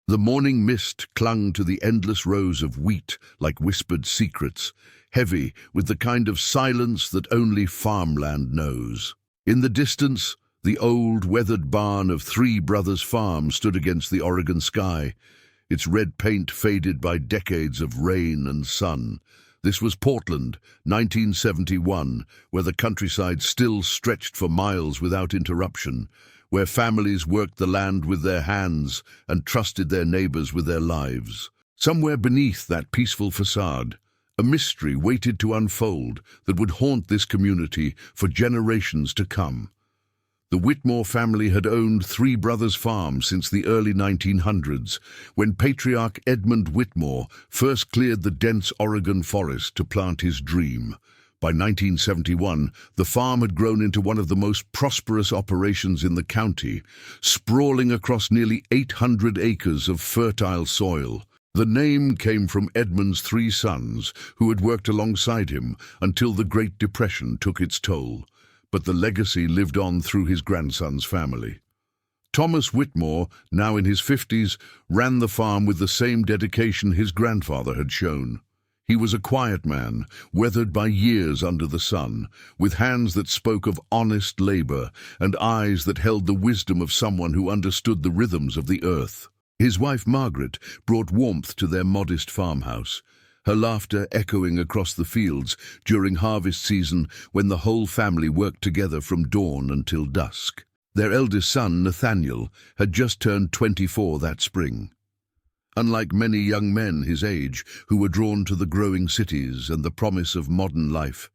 The morning mist clung to the endless rows of wheat like whispered secrets, heavy with the kind of silence that only farmland knows. In the distance, the old, weathered barn of Three Brothers Farm stood against the Oregon sky, its red paint faded by decades of rain and sun. This was Portland, 1971, where the countryside still stretched for miles without interruption, where families worked the land with their hands and trusted their neighbors with their lives. Somewhere beneath that peaceful facade, a mystery waited to unfold that would haunt this community for generations to come. The Whitmore family had owned Three Brothers Farm since the early 1900s, when patriarch Edmund Whitmore first cleared the dense Oregon forest to plant his dream. By 1971, the farm had grown into one of the most prosperous operations in the county, sprawling across nearly 800 acres of fertile soil. The name came from Edmund's three sons, who had worked alongside him until the Great Depression took its toll. But the legacy lived on through his grandson's family. Thomas Whitmore, now in his 50s, ran the farm with the same dedication his grandfather had shown. He was a quiet man, weathered by years under the sun, with hands that spoke of honest labor and eyes that held the wisdom of someone who understood the rhythms of the earth. His wife Margaret brought warmth to their modest farmhouse, her laughter echoing across the fields during harvest season when the whole family worked together from dawn until dusk. Their eldest son, Nathaniel, had just turned 24 that spring. Unlike many young men his age who were drawn to the growing cities and the promise of modern life,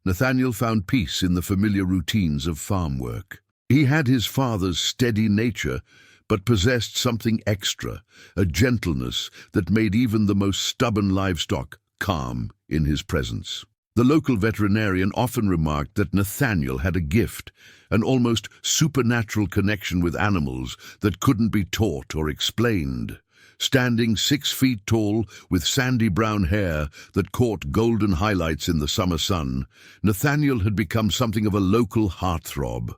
Nathaniel found peace in the familiar routines of farm work. He had his father's steady nature, but possessed something extra, a gentleness that made even the most stubborn livestock calm in his presence. The local veterinarian often remarked that Nathaniel had a gift, an almost supernatural connection with animals that couldn't be taught or explained. Standing 6 feet tall, with sandy brown hair that caught golden highlights in the summer sun, Nathaniel had become something of a local heartthrob,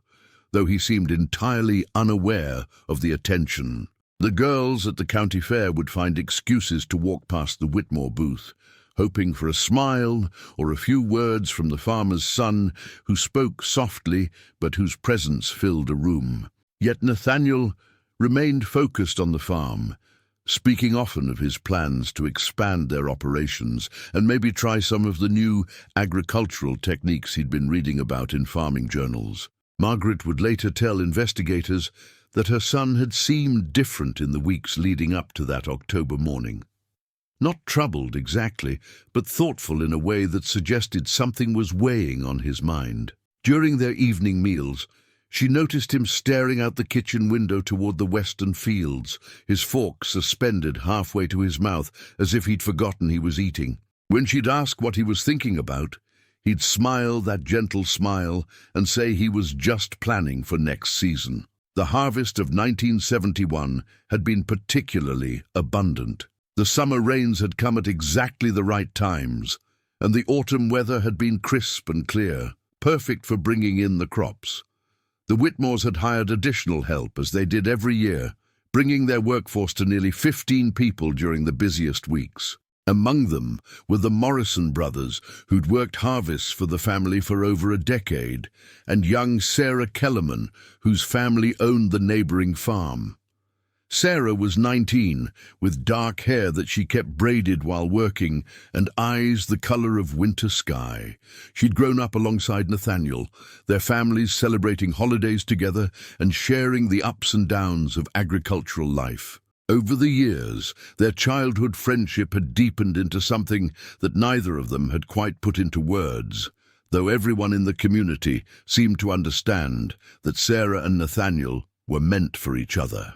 though he seemed entirely unaware of the attention. The girls at the county fair would find excuses to walk past the Whitmore booth, hoping for a smile or a few words from the farmer's son, who spoke softly but whose presence filled a room. Yet Nathaniel remained focused on the farm, speaking often of his plans to expand their operations and maybe try some of the new agricultural techniques he'd been reading about in farming journals. Margaret would later tell investigators that her son had seemed different in the weeks leading up to that October morning. Not troubled exactly, but thoughtful in a way that suggested something was weighing on his mind. During their evening meals, she noticed him staring out the kitchen window toward the western fields, his fork suspended halfway to his mouth as if he'd forgotten he was eating. When she'd ask what he was thinking about, he'd smile that gentle smile and say he was just planning for next season. The harvest of 1971 had been particularly abundant. The summer rains had come at exactly the right times, and the autumn weather had been crisp and clear, perfect for bringing in the crops. The Whitmores had hired additional help, as they did every year, bringing their workforce to nearly 15 people during the busiest weeks. Among them were the Morrison brothers, who'd worked harvests for the family for over a decade, and young Sarah Kellerman, whose family owned the neighboring farm. Sarah was 19, with dark hair that she kept braided while working and eyes the color of winter sky. She'd grown up alongside Nathaniel, their families celebrating holidays together and sharing the ups and downs of agricultural life. Over the years, their childhood friendship had deepened into something that neither of them had quite put into words, though everyone in the community seemed to understand that Sarah and Nathaniel were meant for each other.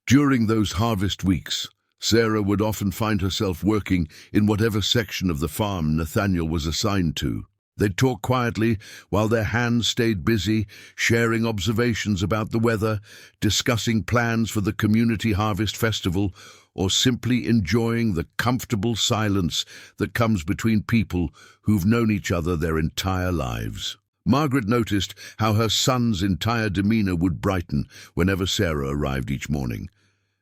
During those harvest weeks, Sarah would often find herself working in whatever section of the farm Nathaniel was assigned to. They'd talk quietly while their hands stayed busy, sharing observations about the weather, discussing plans for the community harvest festival, or simply enjoying the comfortable silence that comes between people who've known each other their entire lives. Margaret noticed how her son's entire demeanor would brighten whenever Sarah arrived each morning,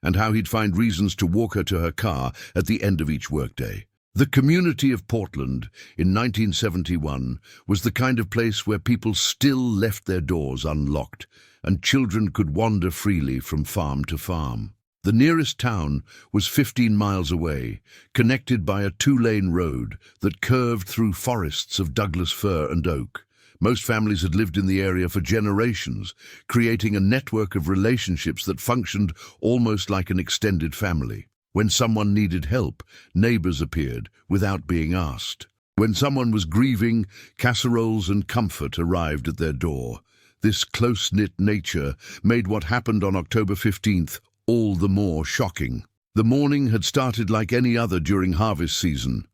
and how he'd find reasons to walk her to her car at the end of each workday. The community of Portland in 1971 was the kind of place where people still left their doors unlocked and children could wander freely from farm to farm. The nearest town was 15 miles away, connected by a two-lane road that curved through forests of Douglas fir and oak. Most families had lived in the area for generations, creating a network of relationships that functioned almost like an extended family. When someone needed help, neighbors appeared without being asked. When someone was grieving, casseroles and comfort arrived at their door. This close-knit nature made what happened on October 15th all the more shocking. The morning had started like any other during harvest season.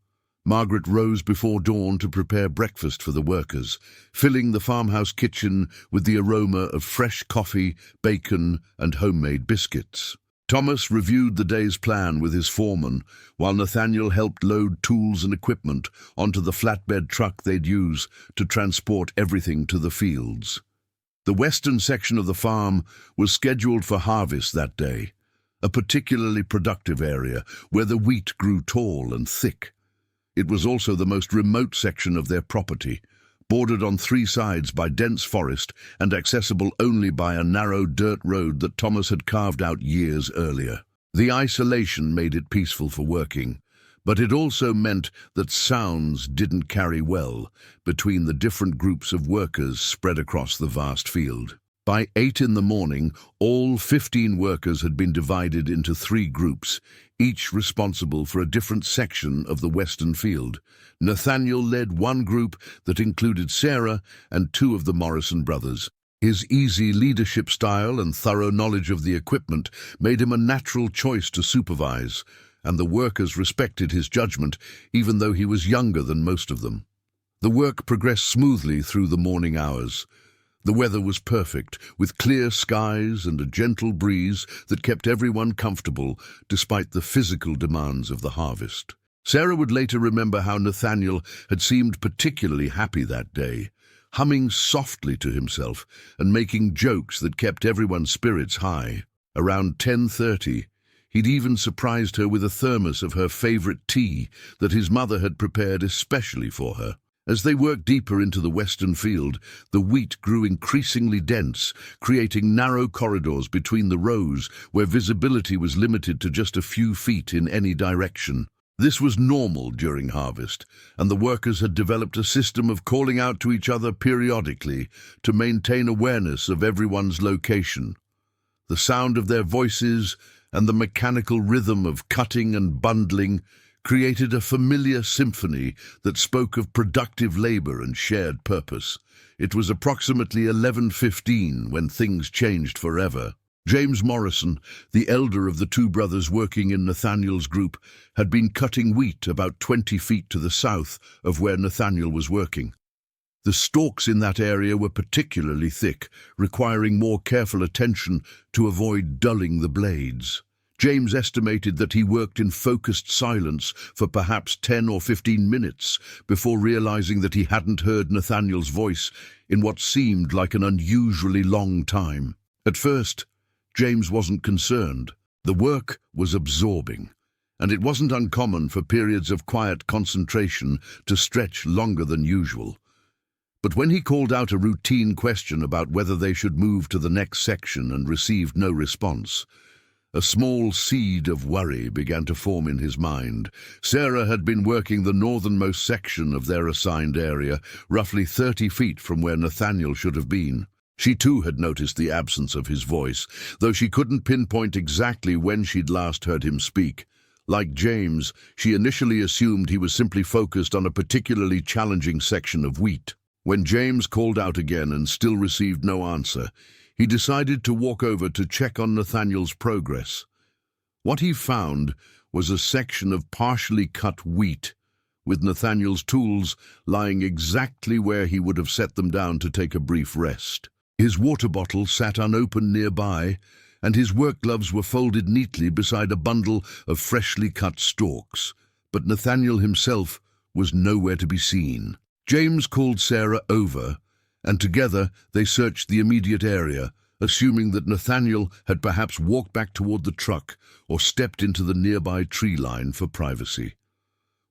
Margaret rose before dawn to prepare breakfast for the workers, filling the farmhouse kitchen with the aroma of fresh coffee, bacon, and homemade biscuits. Thomas reviewed the day's plan with his foreman, while Nathaniel helped load tools and equipment onto the flatbed truck they'd use to transport everything to the fields. The western section of the farm was scheduled for harvest that day, a particularly productive area where the wheat grew tall and thick. It was also the most remote section of their property, bordered on three sides by dense forest and accessible only by a narrow dirt road that Thomas had carved out years earlier. The isolation made it peaceful for working, but it also meant that sounds didn't carry well between the different groups of workers spread across the vast field. By 8 in the morning, all 15 workers had been divided into 3 groups, each responsible for a different section of the western field. Nathaniel led one group that included Sarah and 2 of the Morrison brothers. His easy leadership style and thorough knowledge of the equipment made him a natural choice to supervise, and the workers respected his judgment, even though he was younger than most of them. The work progressed smoothly through the morning hours. The weather was perfect, with clear skies and a gentle breeze that kept everyone comfortable despite the physical demands of the harvest. Sarah would later remember how Nathaniel had seemed particularly happy that day, humming softly to himself and making jokes that kept everyone's spirits high. Around 10:30, he'd even surprised her with a thermos of her favorite tea that his mother had prepared especially for her. As they worked deeper into the western field, the wheat grew increasingly dense, creating narrow corridors between the rows where visibility was limited to just a few feet in any direction. This was normal during harvest, and the workers had developed a system of calling out to each other periodically to maintain awareness of everyone's location. The sound of their voices and the mechanical rhythm of cutting and bundling created a familiar symphony that spoke of productive labor and shared purpose. It was approximately 11:15 when things changed forever. James Morrison, the elder of the 2 brothers working in Nathaniel's group, had been cutting wheat about 20 feet to the south of where Nathaniel was working. The stalks in that area were particularly thick, requiring more careful attention to avoid dulling the blades. James estimated that he worked in focused silence for perhaps 10 or 15 minutes before realizing that he hadn't heard Nathaniel's voice in what seemed like an unusually long time. At first, James wasn't concerned. The work was absorbing, and it wasn't uncommon for periods of quiet concentration to stretch longer than usual. But when he called out a routine question about whether they should move to the next section and received no response, a small seed of worry began to form in his mind. Sarah had been working the northernmost section of their assigned area, roughly 30 feet from where Nathaniel should have been. She too had noticed the absence of his voice, though she couldn't pinpoint exactly when she'd last heard him speak. Like James, she initially assumed he was simply focused on a particularly challenging section of wheat. When James called out again and still received no answer, he decided to walk over to check on Nathaniel's progress. What he found was a section of partially cut wheat, with Nathaniel's tools lying exactly where he would have set them down to take a brief rest. His water bottle sat unopened nearby, and his work gloves were folded neatly beside a bundle of freshly cut stalks. But Nathaniel himself was nowhere to be seen. James called Sarah over, and together they searched the immediate area, assuming that Nathaniel had perhaps walked back toward the truck or stepped into the nearby tree line for privacy.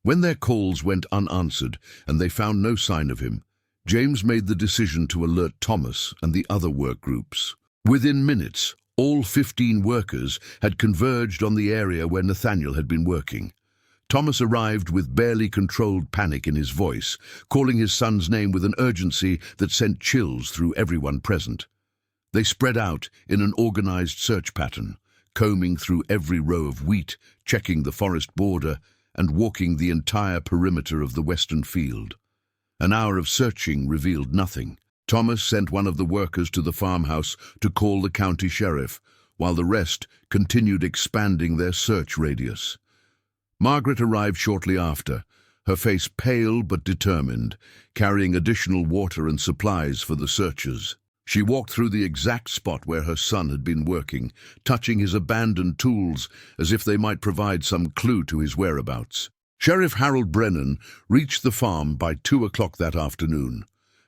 When their calls went unanswered and they found no sign of him, James made the decision to alert Thomas and the other work groups. Within minutes, all 15 workers had converged on the area where Nathaniel had been working. Thomas arrived with barely controlled panic in his voice, calling his son's name with an urgency that sent chills through everyone present. They spread out in an organized search pattern, combing through every row of wheat, checking the forest border, and walking the entire perimeter of the western field. An hour of searching revealed nothing. Thomas sent one of the workers to the farmhouse to call the county sheriff, while the rest continued expanding their search radius. Margaret arrived shortly after, her face pale but determined, carrying additional water and supplies for the searchers. She walked through the exact spot where her son had been working, touching his abandoned tools as if they might provide some clue to his whereabouts. Sheriff Harold Brennan reached the farm by 2 o'clock that afternoon,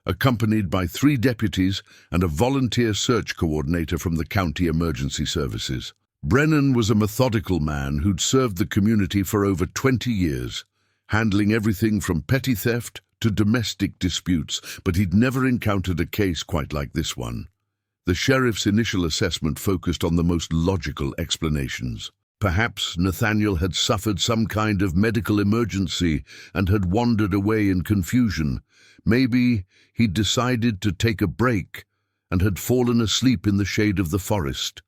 accompanied by 3 deputies and a volunteer search coordinator from the county emergency services. Brennan was a methodical man who'd served the community for over 20 years, handling everything from petty theft to domestic disputes, but he'd never encountered a case quite like this one. The sheriff's initial assessment focused on the most logical explanations. Perhaps Nathaniel had suffered some kind of medical emergency and had wandered away in confusion. Maybe he'd decided to take a break and had fallen asleep in the shade of the forest.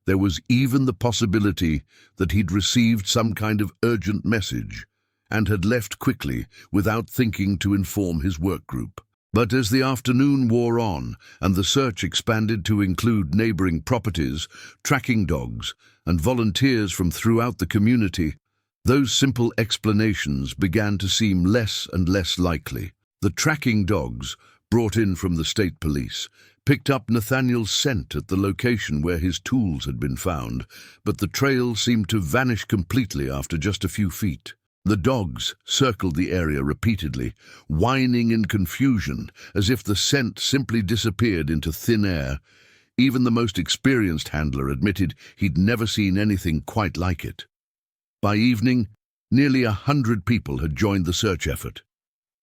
There was even the possibility that he'd received some kind of urgent message and had left quickly without thinking to inform his work group. But as the afternoon wore on and the search expanded to include neighboring properties, tracking dogs, and volunteers from throughout the community, those simple explanations began to seem less and less likely. The tracking dogs, brought in from the state police, picked up Nathaniel's scent at the location where his tools had been found, but the trail seemed to vanish completely after just a few feet. The dogs circled the area repeatedly, whining in confusion, as if the scent simply disappeared into thin air. Even the most experienced handler admitted he'd never seen anything quite like it. By evening, nearly 100 people had joined the search effort.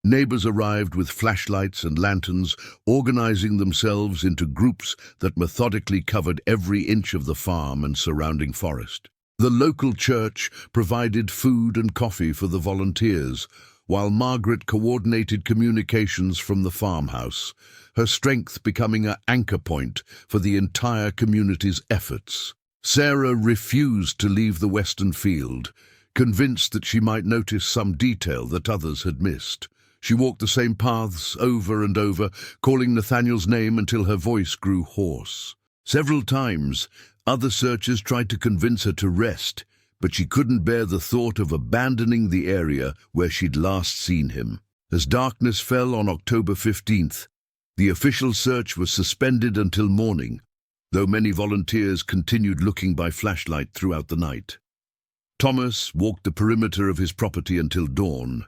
Neighbors arrived with flashlights and lanterns, organizing themselves into groups that methodically covered every inch of the farm and surrounding forest. The local church provided food and coffee for the volunteers, while Margaret coordinated communications from the farmhouse, her strength becoming an anchor point for the entire community's efforts. Sarah refused to leave the western field, convinced that she might notice some detail that others had missed. She walked the same paths over and over, calling Nathaniel's name until her voice grew hoarse. Several times, other searchers tried to convince her to rest, but she couldn't bear the thought of abandoning the area where she'd last seen him. As darkness fell on October 15th, the official search was suspended until morning, though many volunteers continued looking by flashlight throughout the night. Thomas walked the perimeter of his property until dawn,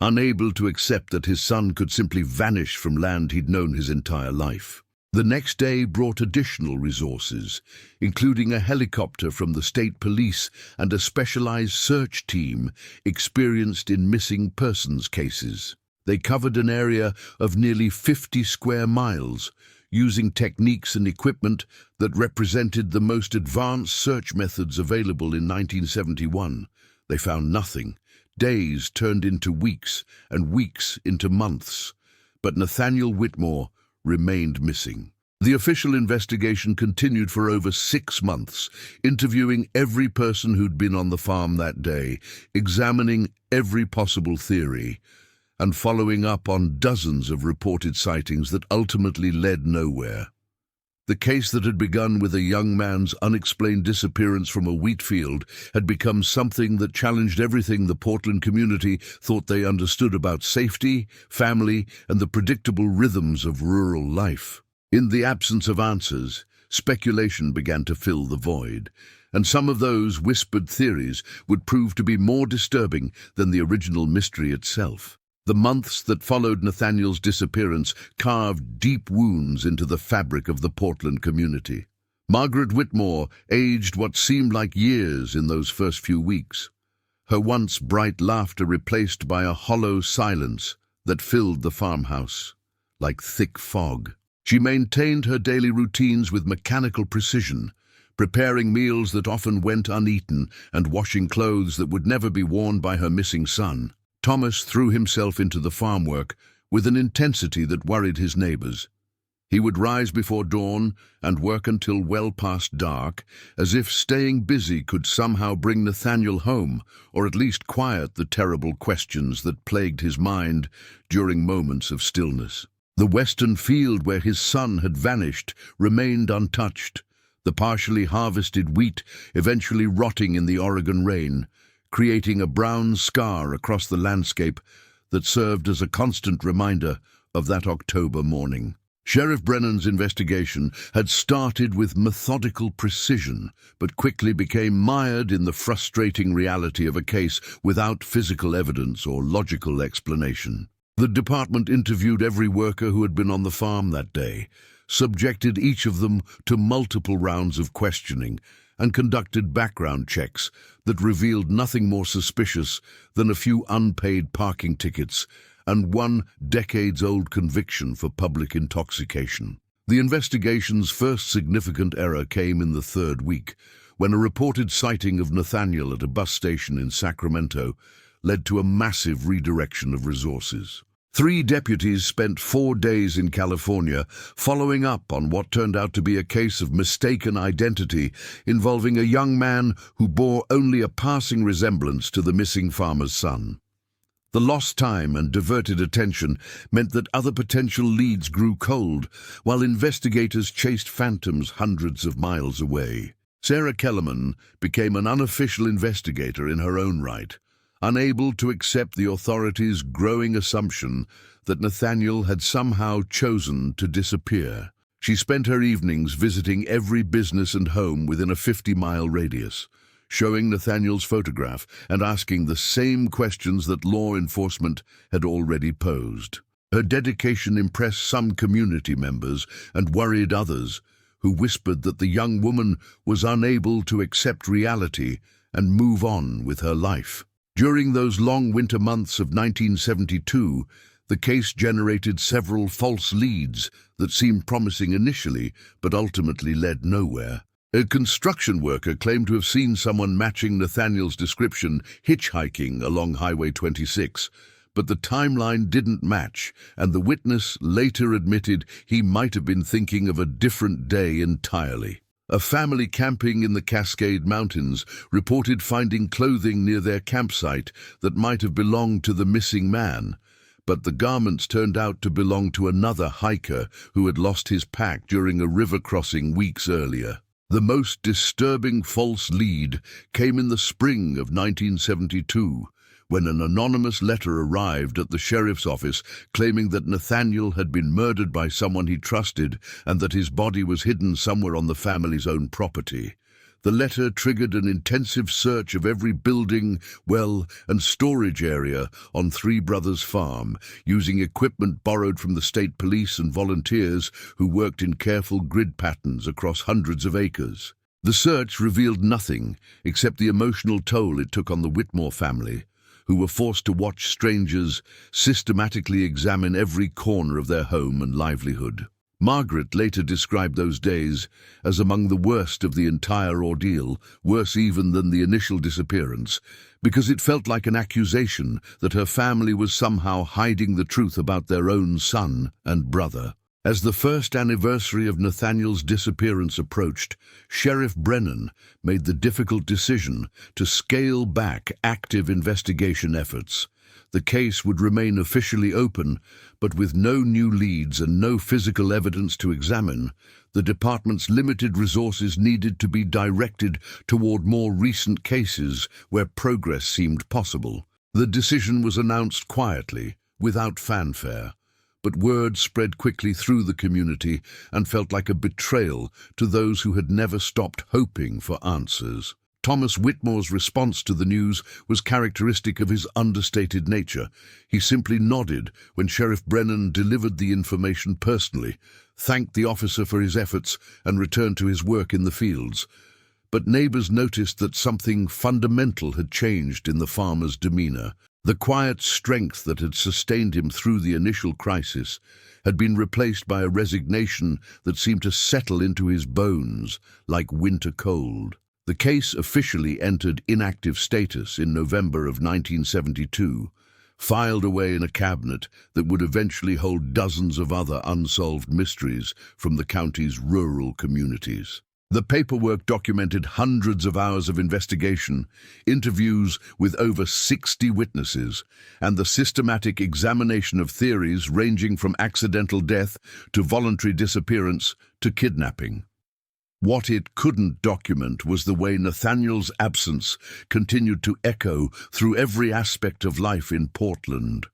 unable to accept that his son could simply vanish from land he'd known his entire life. The next day brought additional resources, including a helicopter from the state police and a specialized search team experienced in missing persons cases. They covered an area of nearly 50 square miles, using techniques and equipment that represented the most advanced search methods available in 1971. They found nothing. Days turned into weeks, and weeks into months. But Nathaniel Whitmore remained missing. The official investigation continued for over 6 months, interviewing every person who'd been on the farm that day, examining every possible theory, and following up on dozens of reported sightings that ultimately led nowhere. The case that had begun with a young man's unexplained disappearance from a wheat field had become something that challenged everything the Portland community thought they understood about safety, family, and the predictable rhythms of rural life. In the absence of answers, speculation began to fill the void, and some of those whispered theories would prove to be more disturbing than the original mystery itself. The months that followed Nathaniel's disappearance carved deep wounds into the fabric of the Portland community. Margaret Whitmore aged what seemed like years in those first few weeks, her once bright laughter replaced by a hollow silence that filled the farmhouse like thick fog. She maintained her daily routines with mechanical precision, preparing meals that often went uneaten and washing clothes that would never be worn by her missing son. Thomas threw himself into the farm work with an intensity that worried his neighbors. He would rise before dawn and work until well past dark, as if staying busy could somehow bring Nathaniel home, or at least quiet the terrible questions that plagued his mind during moments of stillness. The western field where his son had vanished remained untouched, the partially harvested wheat eventually rotting in the Oregon rain, creating a brown scar across the landscape that served as a constant reminder of that October morning. Sheriff Brennan's investigation had started with methodical precision, but quickly became mired in the frustrating reality of a case without physical evidence or logical explanation. The department interviewed every worker who had been on the farm that day, subjected each of them to multiple rounds of questioning, and conducted background checks that revealed nothing more suspicious than a few unpaid parking tickets and one decades-old conviction for public intoxication. The investigation's first significant error came in the third week, when a reported sighting of Nathaniel at a bus station in Sacramento led to a massive redirection of resources. 3 deputies spent 4 days in California following up on what turned out to be a case of mistaken identity involving a young man who bore only a passing resemblance to the missing farmer's son. The lost time and diverted attention meant that other potential leads grew cold, while investigators chased phantoms hundreds of miles away. Sarah Kellerman became an unofficial investigator in her own right, unable to accept the authorities' growing assumption that Nathaniel had somehow chosen to disappear. She spent her evenings visiting every business and home within a 50-mile radius, showing Nathaniel's photograph and asking the same questions that law enforcement had already posed. Her dedication impressed some community members and worried others, who whispered that the young woman was unable to accept reality and move on with her life. During those long winter months of 1972, the case generated several false leads that seemed promising initially but ultimately led nowhere. A construction worker claimed to have seen someone matching Nathaniel's description hitchhiking along Highway 26, but the timeline didn't match, and the witness later admitted he might have been thinking of a different day entirely. A family camping in the Cascade Mountains reported finding clothing near their campsite that might have belonged to the missing man, but the garments turned out to belong to another hiker who had lost his pack during a river crossing weeks earlier. The most disturbing false lead came in the spring of 1972, when an anonymous letter arrived at the sheriff's office claiming that Nathaniel had been murdered by someone he trusted and that his body was hidden somewhere on the family's own property. The letter triggered an intensive search of every building, well, and storage area on Three Brothers Farm, using equipment borrowed from the state police and volunteers who worked in careful grid patterns across hundreds of acres. The search revealed nothing except the emotional toll it took on the Whitmore family, who were forced to watch strangers systematically examine every corner of their home and livelihood. Margaret later described those days as among the worst of the entire ordeal, worse even than the initial disappearance, because it felt like an accusation that her family was somehow hiding the truth about their own son and brother. As the first anniversary of Nathaniel's disappearance approached, Sheriff Brennan made the difficult decision to scale back active investigation efforts. The case would remain officially open, but with no new leads and no physical evidence to examine, the department's limited resources needed to be directed toward more recent cases where progress seemed possible. The decision was announced quietly, without fanfare, but word spread quickly through the community and felt like a betrayal to those who had never stopped hoping for answers. Thomas Whitmore's response to the news was characteristic of his understated nature. He simply nodded when Sheriff Brennan delivered the information personally, thanked the officer for his efforts, and returned to his work in the fields. But neighbors noticed that something fundamental had changed in the farmer's demeanor. The quiet strength that had sustained him through the initial crisis had been replaced by a resignation that seemed to settle into his bones like winter cold. The case officially entered inactive status in November of 1972, filed away in a cabinet that would eventually hold dozens of other unsolved mysteries from the county's rural communities. The paperwork documented hundreds of hours of investigation, interviews with over 60 witnesses, and the systematic examination of theories ranging from accidental death to voluntary disappearance to kidnapping. What it couldn't document was the way Nathaniel's absence continued to echo through every aspect of life in Portland.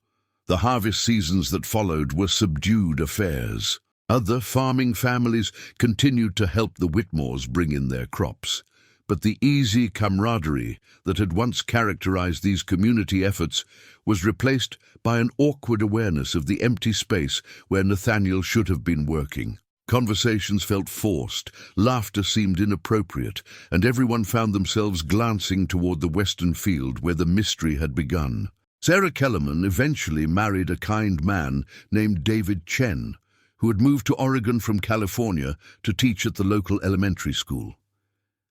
The harvest seasons that followed were subdued affairs. Other farming families continued to help the Whitmores bring in their crops, but the easy camaraderie that had once characterized these community efforts was replaced by an awkward awareness of the empty space where Nathaniel should have been working. Conversations felt forced, laughter seemed inappropriate, and everyone found themselves glancing toward the western field where the mystery had begun. Sarah Kellerman eventually married a kind man named David Chen, who had moved to Oregon from California to teach at the local elementary school.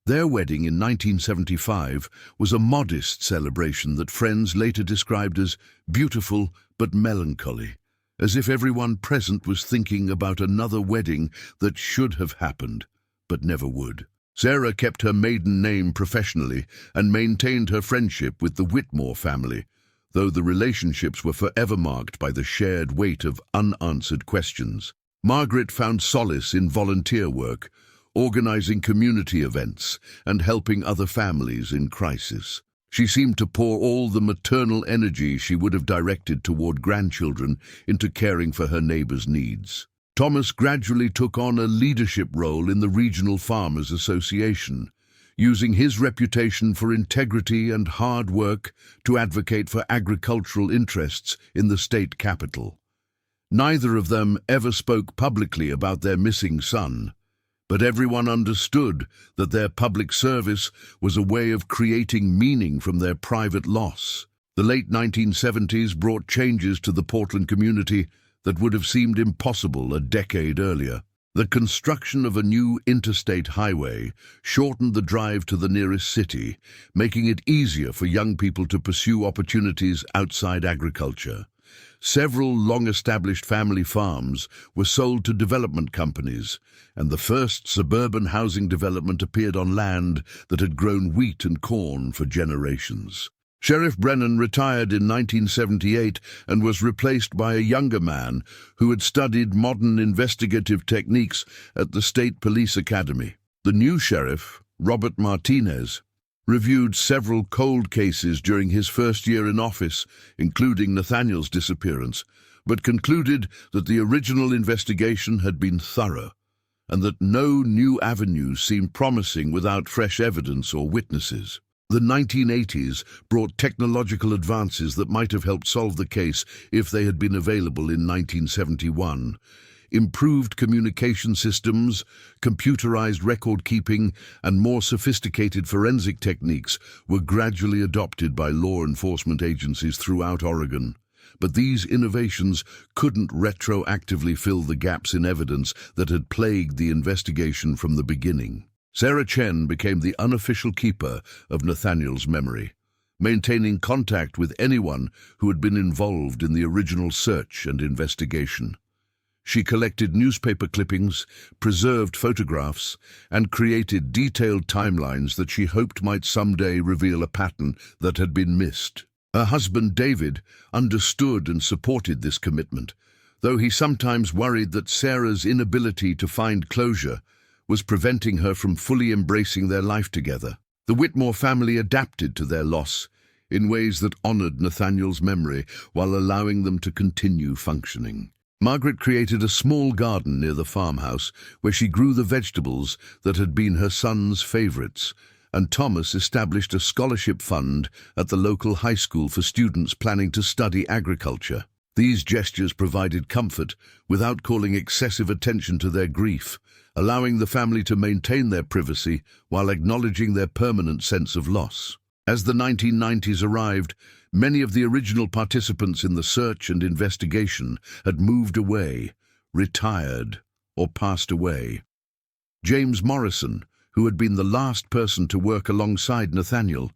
Their wedding in 1975 was a modest celebration that friends later described as beautiful but melancholy, as if everyone present was thinking about another wedding that should have happened, but never would. Sarah kept her maiden name professionally and maintained her friendship with the Whitmore family, though the relationships were forever marked by the shared weight of unanswered questions. Margaret found solace in volunteer work, organizing community events and helping other families in crisis. She seemed to pour all the maternal energy she would have directed toward grandchildren into caring for her neighbors' needs. Thomas gradually took on a leadership role in the Regional Farmers Association, using his reputation for integrity and hard work to advocate for agricultural interests in the state capital. Neither of them ever spoke publicly about their missing son, but everyone understood that their public service was a way of creating meaning from their private loss. The late 1970s brought changes to the Portland community that would have seemed impossible a decade earlier. The construction of a new interstate highway shortened the drive to the nearest city, making it easier for young people to pursue opportunities outside agriculture. Several long-established family farms were sold to development companies, and the first suburban housing development appeared on land that had grown wheat and corn for generations. Sheriff Brennan retired in 1978 and was replaced by a younger man who had studied modern investigative techniques at the State Police Academy. The new sheriff, Robert Martinez, reviewed several cold cases during his first year in office, including Nathaniel's disappearance, but concluded that the original investigation had been thorough and that no new avenues seemed promising without fresh evidence or witnesses. The 1980s brought technological advances that might have helped solve the case if they had been available in 1971. Improved communication systems, computerized record-keeping, and more sophisticated forensic techniques were gradually adopted by law enforcement agencies throughout Oregon. But these innovations couldn't retroactively fill the gaps in evidence that had plagued the investigation from the beginning. Sarah Chen became the unofficial keeper of Nathaniel's memory, maintaining contact with anyone who had been involved in the original search and investigation. She collected newspaper clippings, preserved photographs, and created detailed timelines that she hoped might someday reveal a pattern that had been missed. Her husband, David, understood and supported this commitment, though he sometimes worried that Sarah's inability to find closure was preventing her from fully embracing their life together. The Whitmore family adapted to their loss in ways that honored Nathaniel's memory while allowing them to continue functioning. Margaret created a small garden near the farmhouse where she grew the vegetables that had been her son's favorites, and Thomas established a scholarship fund at the local high school for students planning to study agriculture. These gestures provided comfort without calling excessive attention to their grief, allowing the family to maintain their privacy while acknowledging their permanent sense of loss. As the 1990s arrived, many of the original participants in the search and investigation had moved away, retired, or passed away. James Morrison, who had been the last person to work alongside Nathaniel,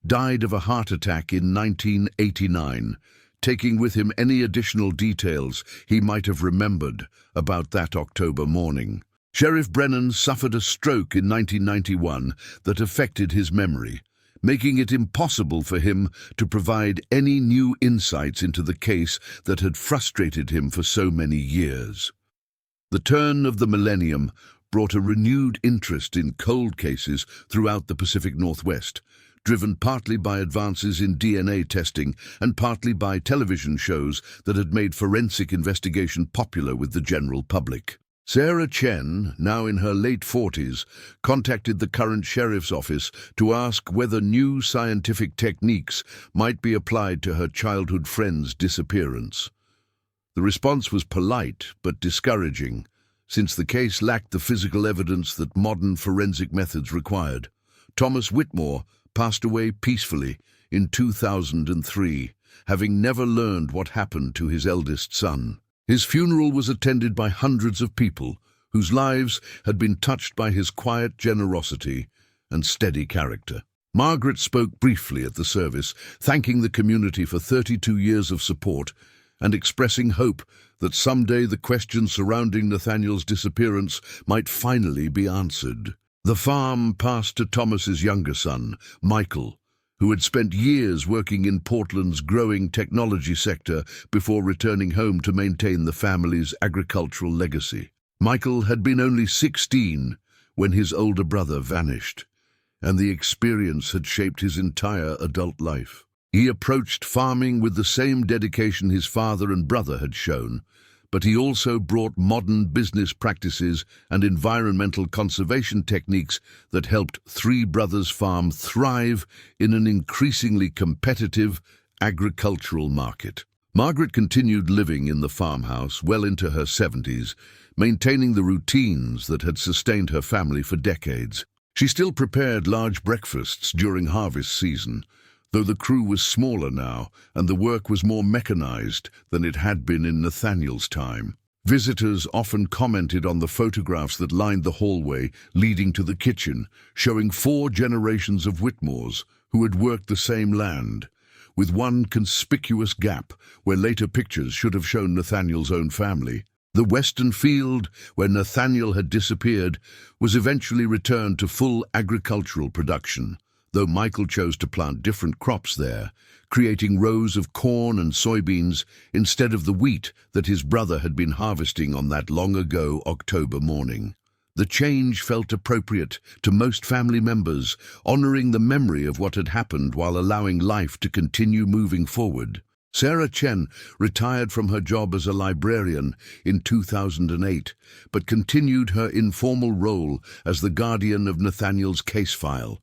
died of a heart attack in 1989, taking with him any additional details he might have remembered about that October morning. Sheriff Brennan suffered a stroke in 1991 that affected his memory, making it impossible for him to provide any new insights into the case that had frustrated him for so many years. The turn of the millennium brought a renewed interest in cold cases throughout the Pacific Northwest, driven partly by advances in DNA testing and partly by television shows that had made forensic investigation popular with the general public. Sarah Chen, now in her late 40s, contacted the current sheriff's office to ask whether new scientific techniques might be applied to her childhood friend's disappearance. The response was polite but discouraging, since the case lacked the physical evidence that modern forensic methods required. Thomas Whitmore passed away peacefully in 2003, having never learned what happened to his eldest son. His funeral was attended by hundreds of people whose lives had been touched by his quiet generosity and steady character. Margaret spoke briefly at the service, thanking the community for 32 years of support and expressing hope that someday the questions surrounding Nathaniel's disappearance might finally be answered. The farm passed to Thomas's younger son, Michael, who had spent years working in Portland's growing technology sector before returning home to maintain the family's agricultural legacy. Michael had been only 16 when his older brother vanished, and the experience had shaped his entire adult life. He approached farming with the same dedication his father and brother had shown, but he also brought modern business practices and environmental conservation techniques that helped Three Brothers Farm thrive in an increasingly competitive agricultural market. Margaret continued living in the farmhouse well into her 70s, maintaining the routines that had sustained her family for decades. She still prepared large breakfasts during harvest season, though the crew was smaller now and the work was more mechanized than it had been in Nathaniel's time. Visitors often commented on the photographs that lined the hallway leading to the kitchen, showing 4 generations of Whitmores who had worked the same land, with one conspicuous gap where later pictures should have shown Nathaniel's own family. The western field where Nathaniel had disappeared was eventually returned to full agricultural production, though Michael chose to plant different crops there, creating rows of corn and soybeans instead of the wheat that his brother had been harvesting on that long-ago October morning. The change felt appropriate to most family members, honoring the memory of what had happened while allowing life to continue moving forward. Sarah Chen retired from her job as a librarian in 2008, but continued her informal role as the guardian of Nathaniel's case file.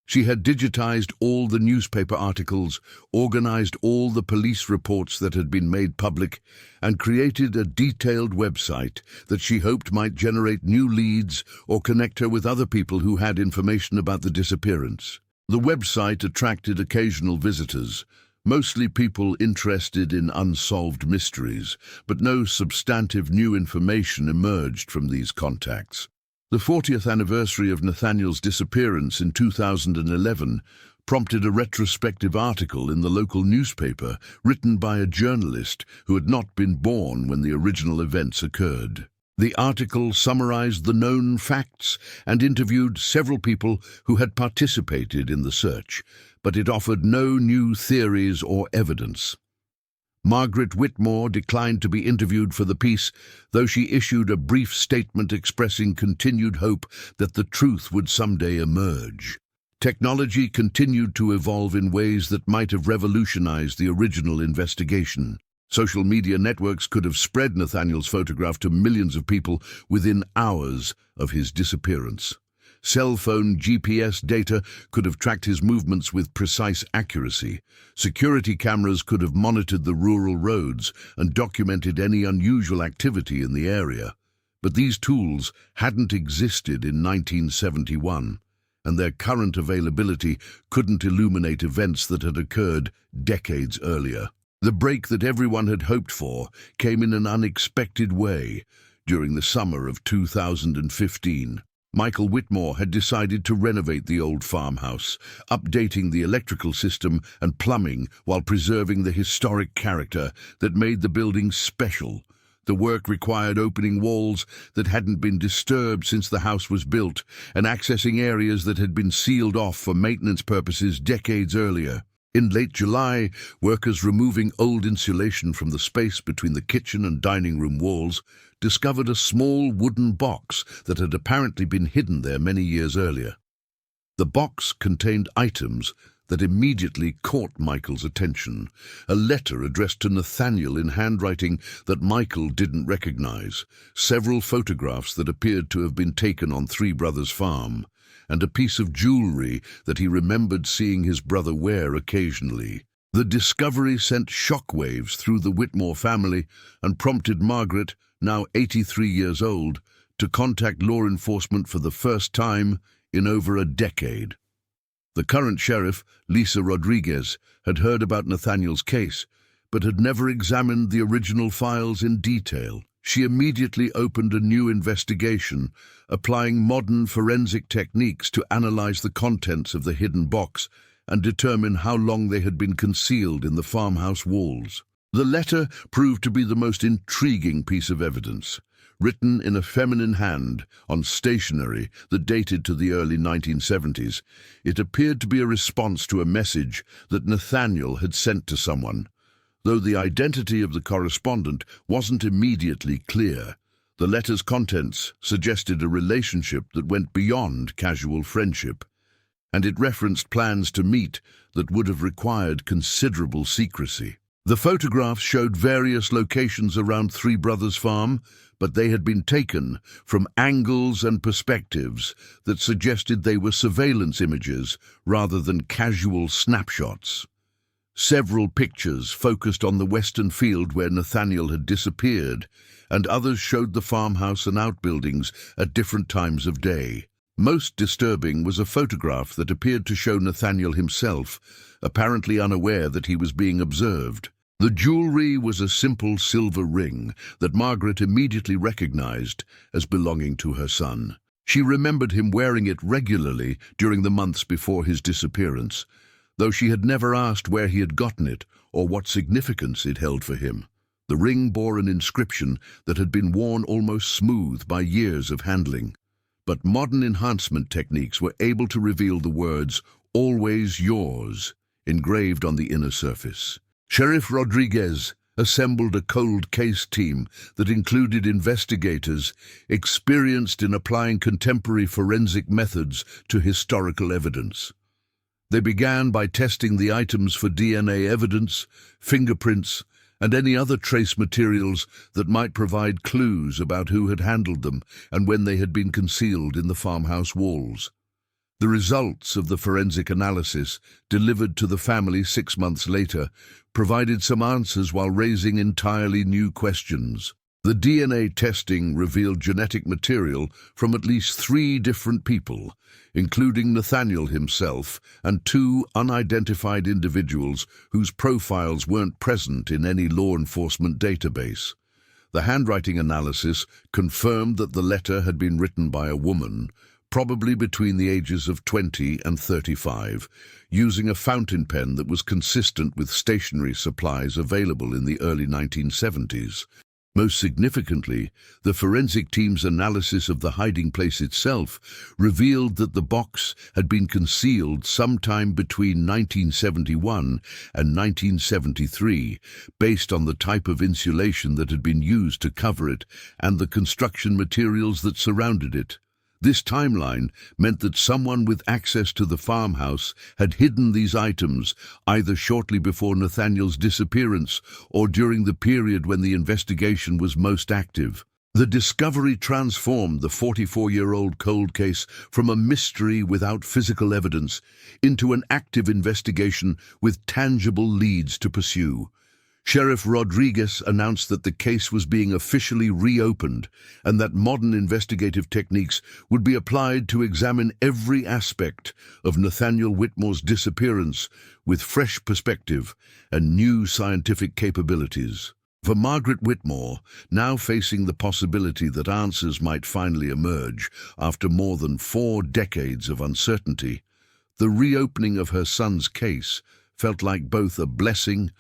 She had digitized all the newspaper articles, organized all the police reports that had been made public, and created a detailed website that she hoped might generate new leads or connect her with other people who had information about the disappearance. The website attracted occasional visitors, mostly people interested in unsolved mysteries, but no substantive new information emerged from these contacts. The 40th anniversary of Nathaniel's disappearance in 2011 prompted a retrospective article in the local newspaper written by a journalist who had not been born when the original events occurred. The article summarized the known facts and interviewed several people who had participated in the search, but it offered no new theories or evidence. Margaret Whitmore declined to be interviewed for the piece, though she issued a brief statement expressing continued hope that the truth would someday emerge. Technology continued to evolve in ways that might have revolutionized the original investigation. Social media networks could have spread Nathaniel's photograph to millions of people within hours of his disappearance. Cell phone GPS data could have tracked his movements with precise accuracy. Security cameras could have monitored the rural roads and documented any unusual activity in the area. But these tools hadn't existed in 1971, and their current availability couldn't illuminate events that had occurred decades earlier. The break that everyone had hoped for came in an unexpected way. During the summer of 2015, Michael Whitmore had decided to renovate the old farmhouse, updating the electrical system and plumbing while preserving the historic character that made the building special. The work required opening walls that hadn't been disturbed since the house was built and accessing areas that had been sealed off for maintenance purposes decades earlier. In late July, workers removing old insulation from the space between the kitchen and dining room walls discovered a small wooden box that had apparently been hidden there many years earlier. The box contained items that immediately caught Michael's attention. A letter addressed to Nathaniel in handwriting that Michael didn't recognize, several photographs that appeared to have been taken on Three Brothers Farm, and a piece of jewelry that he remembered seeing his brother wear occasionally. The discovery sent shockwaves through the Whitmore family and prompted Margaret, now 83 years old, to contact law enforcement for the first time in over a decade. The current sheriff, Lisa Rodriguez, had heard about Nathaniel's case, but had never examined the original files in detail. She immediately opened a new investigation, applying modern forensic techniques to analyze the contents of the hidden box and determine how long they had been concealed in the farmhouse walls. The letter proved to be the most intriguing piece of evidence. Written in a feminine hand on stationery that dated to the early 1970s, it appeared to be a response to a message that Nathaniel had sent to someone. Though the identity of the correspondent wasn't immediately clear, the letter's contents suggested a relationship that went beyond casual friendship, and it referenced plans to meet that would have required considerable secrecy. The photographs showed various locations around Three Brothers Farm, but they had been taken from angles and perspectives that suggested they were surveillance images rather than casual snapshots. Several pictures focused on the western field where Nathaniel had disappeared, and others showed the farmhouse and outbuildings at different times of day. Most disturbing was a photograph that appeared to show Nathaniel himself, apparently unaware that he was being observed. The jewelry was a simple silver ring that Margaret immediately recognized as belonging to her son. She remembered him wearing it regularly during the months before his disappearance, though she had never asked where he had gotten it or what significance it held for him. The ring bore an inscription that had been worn almost smooth by years of handling, but modern enhancement techniques were able to reveal the words, "Always yours," engraved on the inner surface. Sheriff Rodriguez assembled a cold case team that included investigators experienced in applying contemporary forensic methods to historical evidence. They began by testing the items for DNA evidence, fingerprints, and any other trace materials that might provide clues about who had handled them and when they had been concealed in the farmhouse walls. The results of the forensic analysis, delivered to the family 6 months later, provided some answers while raising entirely new questions. The DNA testing revealed genetic material from at least 3 different people, including Nathaniel himself and 2 unidentified individuals whose profiles weren't present in any law enforcement database. The handwriting analysis confirmed that the letter had been written by a woman, probably between the ages of 20 and 35, using a fountain pen that was consistent with stationery supplies available in the early 1970s. Most significantly, the forensic team's analysis of the hiding place itself revealed that the box had been concealed sometime between 1971 and 1973, based on the type of insulation that had been used to cover it and the construction materials that surrounded it. This timeline meant that someone with access to the farmhouse had hidden these items either shortly before Nathaniel's disappearance or during the period when the investigation was most active. The discovery transformed the 44-year-old cold case from a mystery without physical evidence into an active investigation with tangible leads to pursue. Sheriff Rodriguez announced that the case was being officially reopened and that modern investigative techniques would be applied to examine every aspect of Nathaniel Whitmore's disappearance with fresh perspective and new scientific capabilities. For Margaret Whitmore, now facing the possibility that answers might finally emerge after more than 4 decades of uncertainty, the reopening of her son's case felt like both a blessing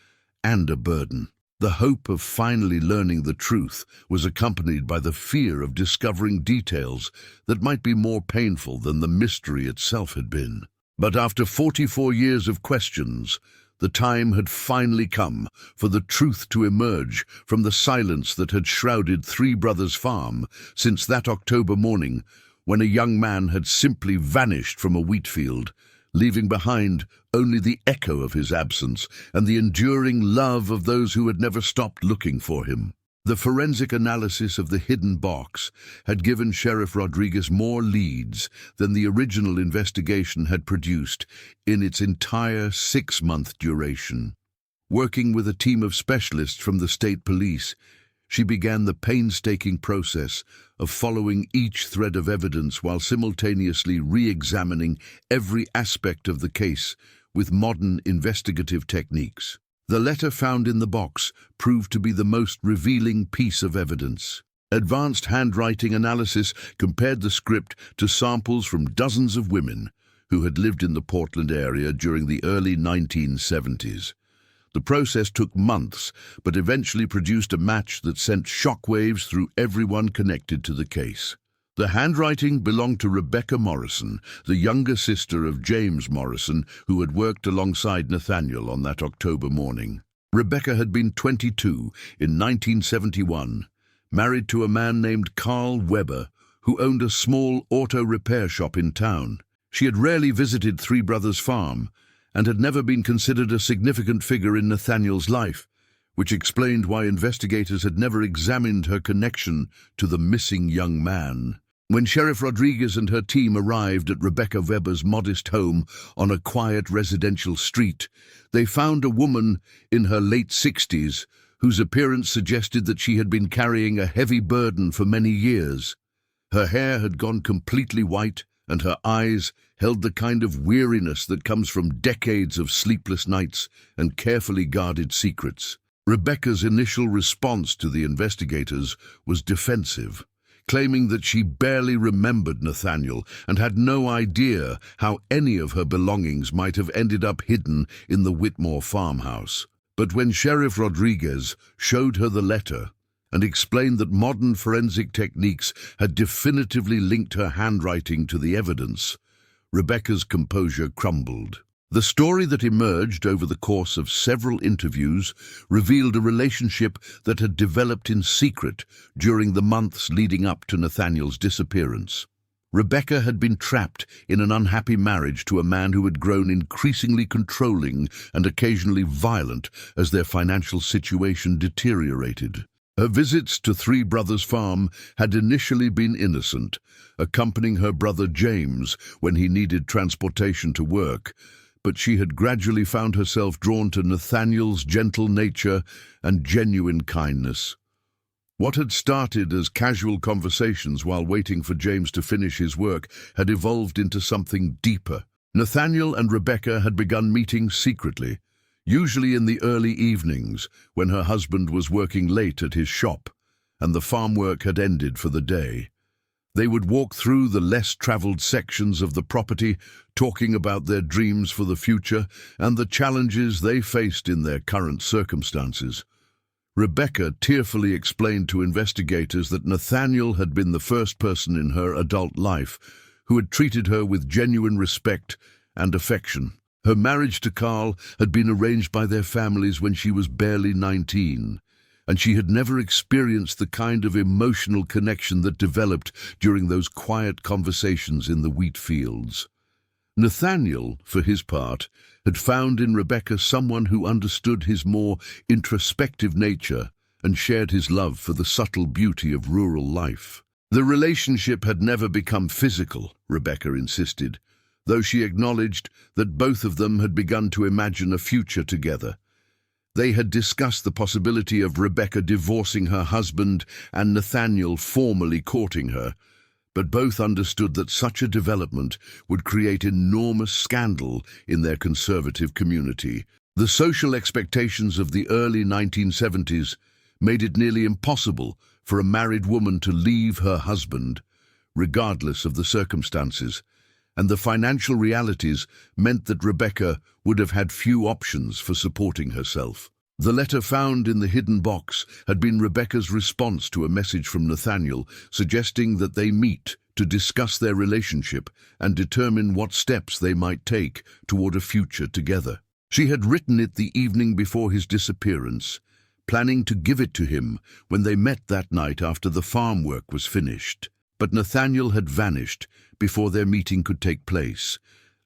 and a burden. The hope of finally learning the truth was accompanied by the fear of discovering details that might be more painful than the mystery itself had been. But after 44 years of questions, the time had finally come for the truth to emerge from the silence that had shrouded Three Brothers Farm since that October morning when a young man had simply vanished from a wheat field, leaving behind only the echo of his absence and the enduring love of those who had never stopped looking for him. The forensic analysis of the hidden box had given Sheriff Rodriguez more leads than the original investigation had produced in its entire 6-month duration. Working with a team of specialists from the state police, she began the painstaking process of following each thread of evidence while simultaneously re-examining every aspect of the case with modern investigative techniques. The letter found in the box proved to be the most revealing piece of evidence. Advanced handwriting analysis compared the script to samples from dozens of women who had lived in the Portland area during the early 1970s. The process took months, but eventually produced a match that sent shockwaves through everyone connected to the case. The handwriting belonged to Rebecca Morrison, the younger sister of James Morrison, who had worked alongside Nathaniel on that October morning. Rebecca had been 22 in 1971, married to a man named Carl Weber, who owned a small auto repair shop in town. She had rarely visited Three Brothers Farm and had never been considered a significant figure in Nathaniel's life, which explained why investigators had never examined her connection to the missing young man. When Sheriff Rodriguez and her team arrived at Rebecca Weber's modest home on a quiet residential street, they found a woman in her late 60s whose appearance suggested that she had been carrying a heavy burden for many years. Her hair had gone completely white, and her eyes held the kind of weariness that comes from decades of sleepless nights and carefully guarded secrets. Rebecca's initial response to the investigators was defensive, claiming that she barely remembered Nathaniel and had no idea how any of her belongings might have ended up hidden in the Whitmore farmhouse. But when Sheriff Rodriguez showed her the letter and explained that modern forensic techniques had definitively linked her handwriting to the evidence, Rebecca's composure crumbled. The story that emerged over the course of several interviews revealed a relationship that had developed in secret during the months leading up to Nathaniel's disappearance. Rebecca had been trapped in an unhappy marriage to a man who had grown increasingly controlling and occasionally violent as their financial situation deteriorated. Her visits to Three Brothers Farm had initially been innocent, accompanying her brother James when he needed transportation to work, but she had gradually found herself drawn to Nathaniel's gentle nature and genuine kindness. What had started as casual conversations while waiting for James to finish his work had evolved into something deeper. Nathaniel and Rebecca had begun meeting secretly, usually in the early evenings when her husband was working late at his shop and the farm work had ended for the day. They would walk through the less-traveled sections of the property, talking about their dreams for the future and the challenges they faced in their current circumstances. Rebecca tearfully explained to investigators that Nathaniel had been the first person in her adult life who had treated her with genuine respect and affection. Her marriage to Carl had been arranged by their families when she was barely 19. And she had never experienced the kind of emotional connection that developed during those quiet conversations in the wheat fields. Nathaniel, for his part, had found in Rebecca someone who understood his more introspective nature and shared his love for the subtle beauty of rural life. The relationship had never become physical, Rebecca insisted, though she acknowledged that both of them had begun to imagine a future together. They had discussed the possibility of Rebecca divorcing her husband and Nathaniel formally courting her, but both understood that such a development would create enormous scandal in their conservative community. The social expectations of the early 1970s made it nearly impossible for a married woman to leave her husband, regardless of the circumstances, and the financial realities meant that Rebecca would have had few options for supporting herself. The letter found in the hidden box had been Rebecca's response to a message from Nathaniel suggesting that they meet to discuss their relationship and determine what steps they might take toward a future together. She had written it the evening before his disappearance, planning to give it to him when they met that night after the farm work was finished. But Nathaniel had vanished before their meeting could take place,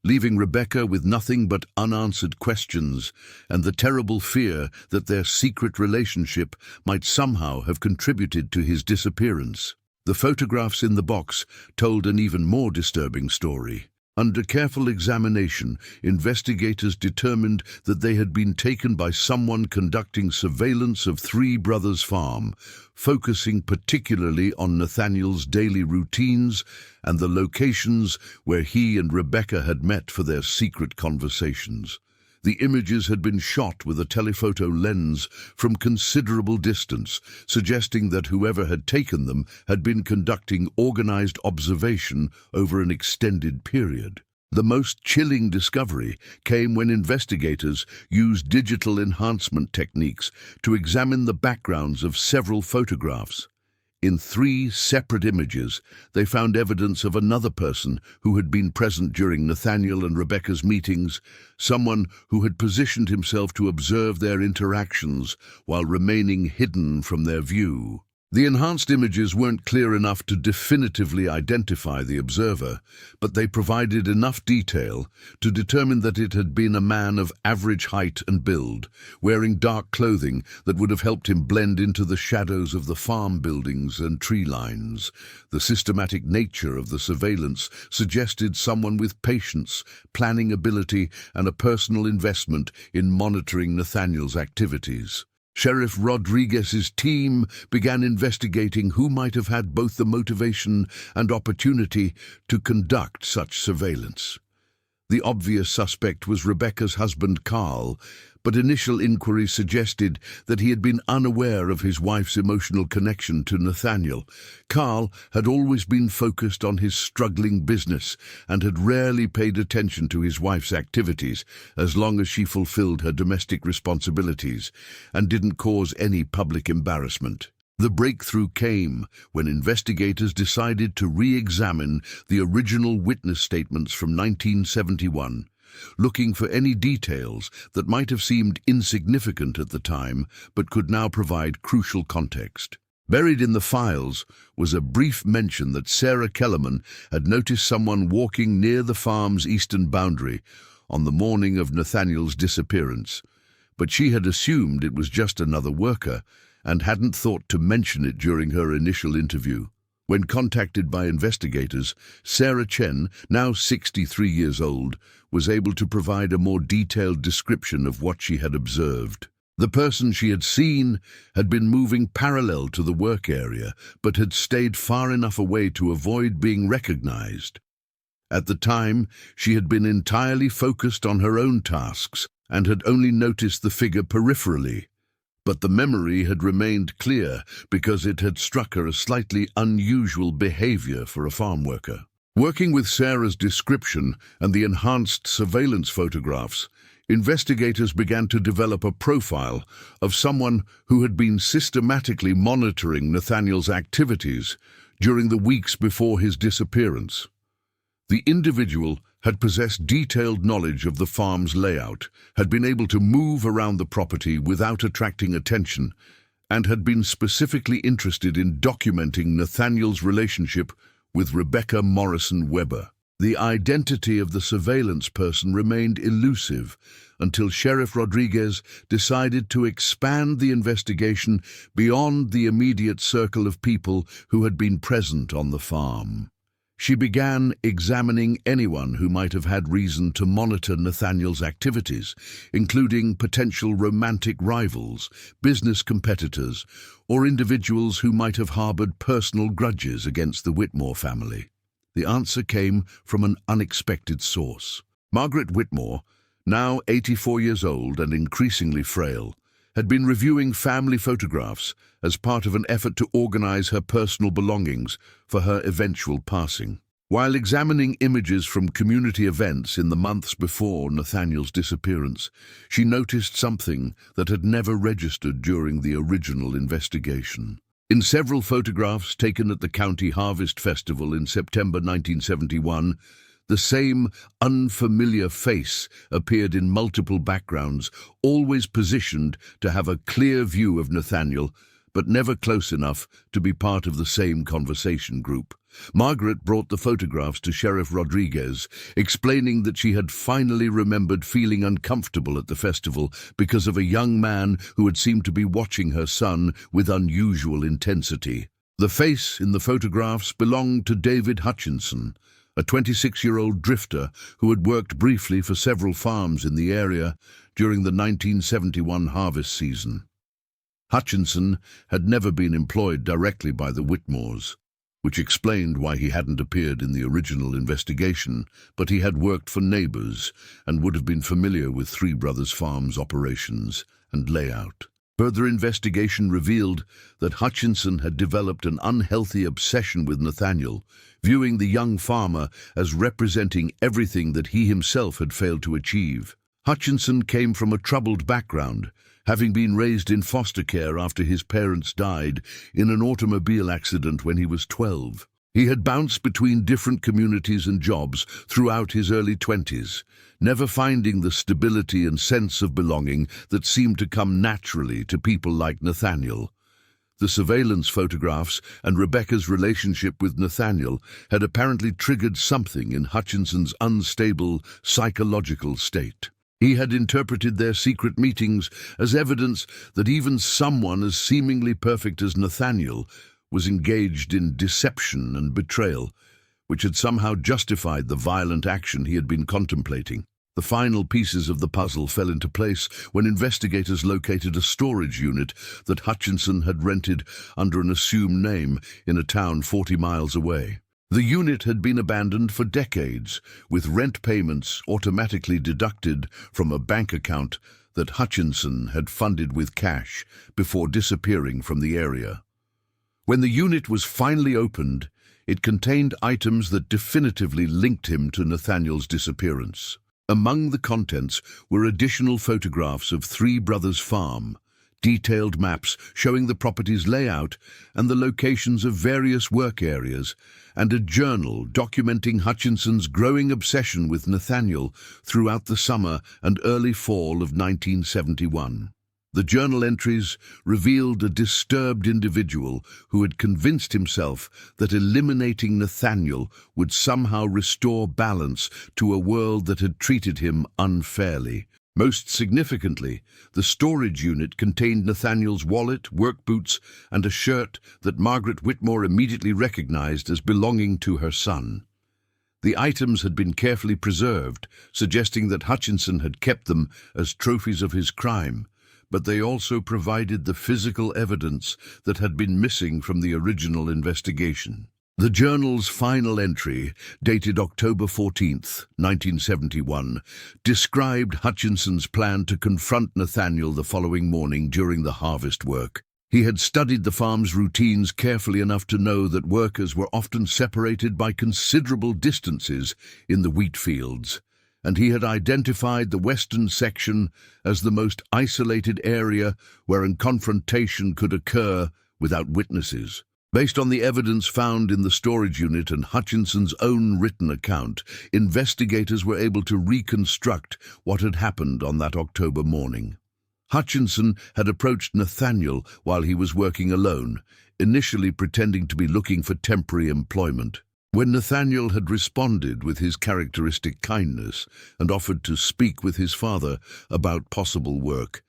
leaving Rebecca with nothing but unanswered questions and the terrible fear that their secret relationship might somehow have contributed to his disappearance. The photographs in the box told an even more disturbing story. Under careful examination, investigators determined that they had been taken by someone conducting surveillance of Three Brothers Farm, focusing particularly on Nathaniel's daily routines and the locations where he and Rebecca had met for their secret conversations. The images had been shot with a telephoto lens from considerable distance, suggesting that whoever had taken them had been conducting organized observation over an extended period. The most chilling discovery came when investigators used digital enhancement techniques to examine the backgrounds of several photographs. In 3 separate images, they found evidence of another person who had been present during Nathaniel and Rebecca's meetings, someone who had positioned himself to observe their interactions while remaining hidden from their view. The enhanced images weren't clear enough to definitively identify the observer, but they provided enough detail to determine that it had been a man of average height and build, wearing dark clothing that would have helped him blend into the shadows of the farm buildings and tree lines. The systematic nature of the surveillance suggested someone with patience, planning ability, and a personal investment in monitoring Nathaniel's activities. Sheriff Rodriguez's team began investigating who might have had both the motivation and opportunity to conduct such surveillance. The obvious suspect was Rebecca's husband, Carl, but initial inquiries suggested that he had been unaware of his wife's emotional connection to Nathaniel. Carl had always been focused on his struggling business and had rarely paid attention to his wife's activities as long as she fulfilled her domestic responsibilities and didn't cause any public embarrassment. The breakthrough came when investigators decided to re-examine the original witness statements from 1971, looking for any details that might have seemed insignificant at the time but could now provide crucial context. Buried in the files was a brief mention that Sarah Kellerman had noticed someone walking near the farm's eastern boundary on the morning of Nathaniel's disappearance, but she had assumed it was just another worker and hadn't thought to mention it during her initial interview. When contacted by investigators, Sarah Chen, now 63 years old, was able to provide a more detailed description of what she had observed. The person she had seen had been moving parallel to the work area, but had stayed far enough away to avoid being recognized. At the time, she had been entirely focused on her own tasks and had only noticed the figure peripherally. But the memory had remained clear because it had struck her as slightly unusual behavior for a farm worker. Working with Sarah's description and the enhanced surveillance photographs, investigators began to develop a profile of someone who had been systematically monitoring Nathaniel's activities during the weeks before his disappearance. The individual had possessed detailed knowledge of the farm's layout, had been able to move around the property without attracting attention, and had been specifically interested in documenting Nathaniel's relationship with Rebecca Morrison Weber. The identity of the surveillance person remained elusive until Sheriff Rodriguez decided to expand the investigation beyond the immediate circle of people who had been present on the farm. She began examining anyone who might have had reason to monitor Nathaniel's activities, including potential romantic rivals, business competitors, or individuals who might have harbored personal grudges against the Whitmore family. The answer came from an unexpected source. Margaret Whitmore, now 84 years old and increasingly frail, had been reviewing family photographs as part of an effort to organize her personal belongings for her eventual passing. While examining images from community events in the months before Nathaniel's disappearance, she noticed something that had never registered during the original investigation. In several photographs taken at the County Harvest Festival in September 1971, the same unfamiliar face appeared in multiple backgrounds, always positioned to have a clear view of Nathaniel, but never close enough to be part of the same conversation group. Margaret brought the photographs to Sheriff Rodriguez, explaining that she had finally remembered feeling uncomfortable at the festival because of a young man who had seemed to be watching her son with unusual intensity. The face in the photographs belonged to David Hutchinson, a 26-year-old drifter who had worked briefly for several farms in the area during the 1971 harvest season. Hutchinson had never been employed directly by the Whitmores, which explained why he hadn't appeared in the original investigation, but he had worked for neighbors and would have been familiar with Three Brothers Farms' operations and layout. Further investigation revealed that Hutchinson had developed an unhealthy obsession with Nathaniel, viewing the young farmer as representing everything that he himself had failed to achieve. Hutchinson came from a troubled background, having been raised in foster care after his parents died in an automobile accident when he was 12. He had bounced between different communities and jobs throughout his early 20s, never finding the stability and sense of belonging that seemed to come naturally to people like Nathaniel. The surveillance photographs and Rebecca's relationship with Nathaniel had apparently triggered something in Hutchinson's unstable psychological state. He had interpreted their secret meetings as evidence that even someone as seemingly perfect as Nathaniel was engaged in deception and betrayal, which had somehow justified the violent action he had been contemplating. The final pieces of the puzzle fell into place when investigators located a storage unit that Hutchinson had rented under an assumed name in a town 40 miles away. The unit had been abandoned for decades, with rent payments automatically deducted from a bank account that Hutchinson had funded with cash before disappearing from the area. When the unit was finally opened, it contained items that definitively linked him to Nathaniel's disappearance. Among the contents were additional photographs of Three Brothers Farm, detailed maps showing the property's layout and the locations of various work areas, and a journal documenting Hutchinson's growing obsession with Nathaniel throughout the summer and early fall of 1971. The journal entries revealed a disturbed individual who had convinced himself that eliminating Nathaniel would somehow restore balance to a world that had treated him unfairly. Most significantly, the storage unit contained Nathaniel's wallet, work boots, and a shirt that Margaret Whitmore immediately recognized as belonging to her son. The items had been carefully preserved, suggesting that Hutchinson had kept them as trophies of his crime, but they also provided the physical evidence that had been missing from the original investigation. The journal's final entry, dated October 14, 1971, described Hutchinson's plan to confront Nathaniel the following morning during the harvest work. He had studied the farm's routines carefully enough to know that workers were often separated by considerable distances in the wheat fields, and he had identified the western section as the most isolated area where a confrontation could occur without witnesses. Based on the evidence found in the storage unit and Hutchinson's own written account, investigators were able to reconstruct what had happened on that October morning. Hutchinson had approached Nathaniel while he was working alone, initially pretending to be looking for temporary employment. When Nathaniel had responded with his characteristic kindness and offered to speak with his father about possible work,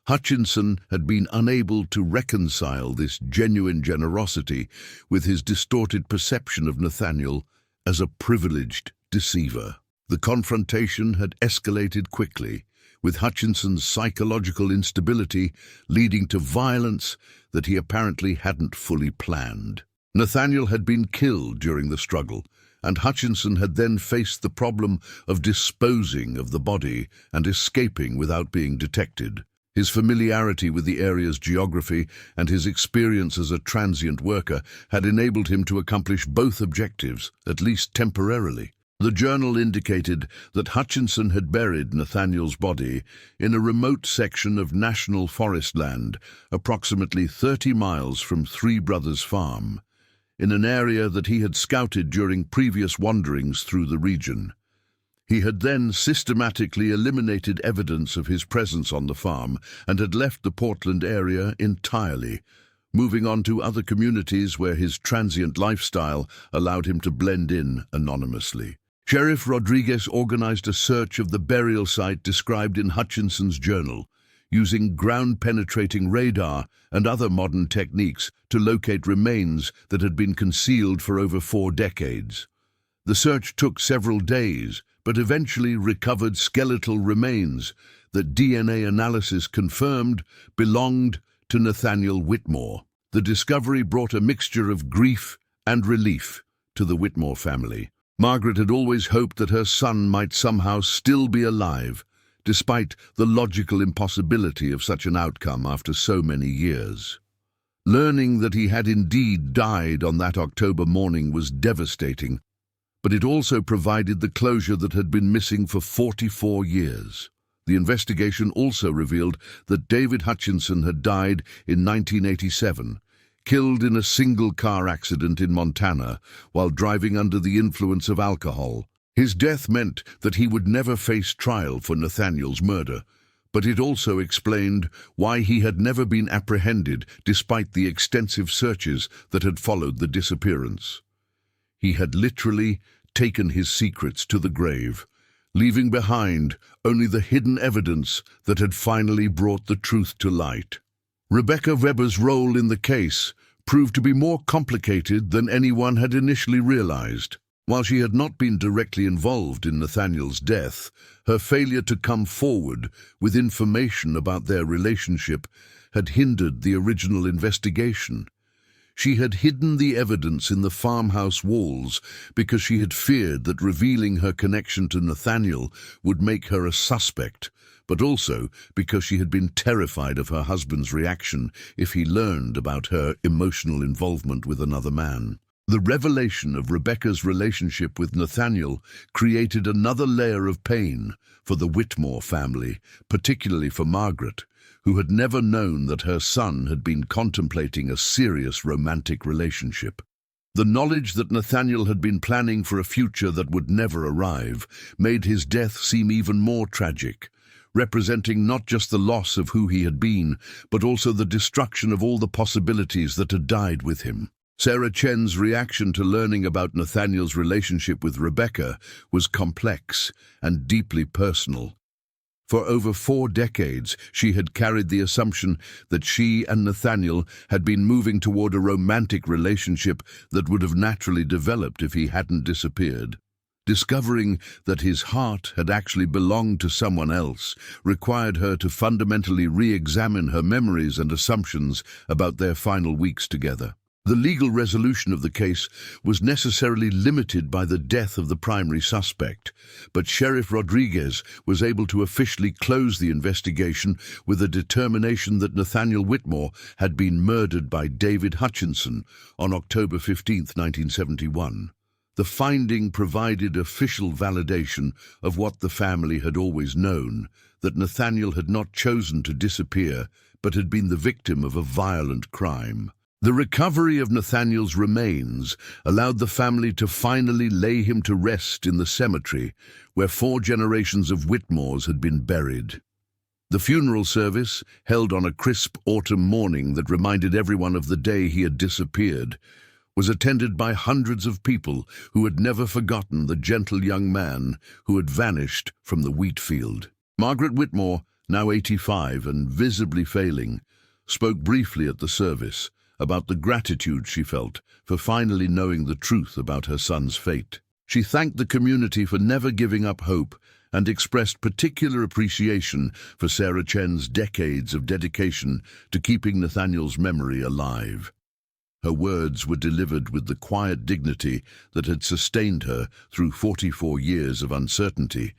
Hutchinson had been unable to reconcile this genuine generosity with his distorted perception of Nathaniel as a privileged deceiver. The confrontation had escalated quickly, with Hutchinson's psychological instability leading to violence that he apparently hadn't fully planned. Nathaniel had been killed during the struggle, and Hutchinson had then faced the problem of disposing of the body and escaping without being detected. His familiarity with the area's geography and his experience as a transient worker had enabled him to accomplish both objectives, at least temporarily. The journal indicated that Hutchinson had buried Nathaniel's body in a remote section of national forest land, approximately 30 miles from Three Brothers Farm, in an area that he had scouted during previous wanderings through the region. He had then systematically eliminated evidence of his presence on the farm and had left the Portland area entirely, moving on to other communities where his transient lifestyle allowed him to blend in anonymously. Sheriff Rodriguez organized a search of the burial site described in Hutchinson's journal, using ground-penetrating radar and other modern techniques to locate remains that had been concealed for over 4 decades. The search took several days, but eventually recovered skeletal remains that DNA analysis confirmed belonged to Nathaniel Whitmore. The discovery brought a mixture of grief and relief to the Whitmore family. Margaret had always hoped that her son might somehow still be alive, despite the logical impossibility of such an outcome after so many years. Learning that he had indeed died on that October morning was devastating, but it also provided the closure that had been missing for 44 years. The investigation also revealed that David Hutchinson had died in 1987, killed in a single-car accident in Montana while driving under the influence of alcohol. His death meant that he would never face trial for Nathaniel's murder, but it also explained why he had never been apprehended despite the extensive searches that had followed the disappearance. He had literally taken his secrets to the grave, leaving behind only the hidden evidence that had finally brought the truth to light. Rebecca Weber's role in the case proved to be more complicated than anyone had initially realized. While she had not been directly involved in Nathaniel's death, her failure to come forward with information about their relationship had hindered the original investigation. She had hidden the evidence in the farmhouse walls because she had feared that revealing her connection to Nathaniel would make her a suspect, but also because she had been terrified of her husband's reaction if he learned about her emotional involvement with another man. The revelation of Rebecca's relationship with Nathaniel created another layer of pain for the Whitmore family, particularly for Margaret, who had never known that her son had been contemplating a serious romantic relationship. The knowledge that Nathaniel had been planning for a future that would never arrive made his death seem even more tragic, representing not just the loss of who he had been, but also the destruction of all the possibilities that had died with him. Sarah Chen's reaction to learning about Nathaniel's relationship with Rebecca was complex and deeply personal. For over 4 decades, she had carried the assumption that she and Nathaniel had been moving toward a romantic relationship that would have naturally developed if he hadn't disappeared. Discovering that his heart had actually belonged to someone else required her to fundamentally re-examine her memories and assumptions about their final weeks together. The legal resolution of the case was necessarily limited by the death of the primary suspect, but Sheriff Rodriguez was able to officially close the investigation with a determination that Nathaniel Whitmore had been murdered by David Hutchinson on October 15, 1971. The finding provided official validation of what the family had always known, that Nathaniel had not chosen to disappear, but had been the victim of a violent crime. The recovery of Nathaniel's remains allowed the family to finally lay him to rest in the cemetery where 4 generations of Whitmores had been buried. The funeral service, held on a crisp autumn morning that reminded everyone of the day he had disappeared, was attended by hundreds of people who had never forgotten the gentle young man who had vanished from the wheat field. Margaret Whitmore, now 85 and visibly failing, spoke briefly at the service about the gratitude she felt for finally knowing the truth about her son's fate. She thanked the community for never giving up hope and expressed particular appreciation for Sarah Chen's decades of dedication to keeping Nathaniel's memory alive. Her words were delivered with the quiet dignity that had sustained her through 44 years of uncertainty,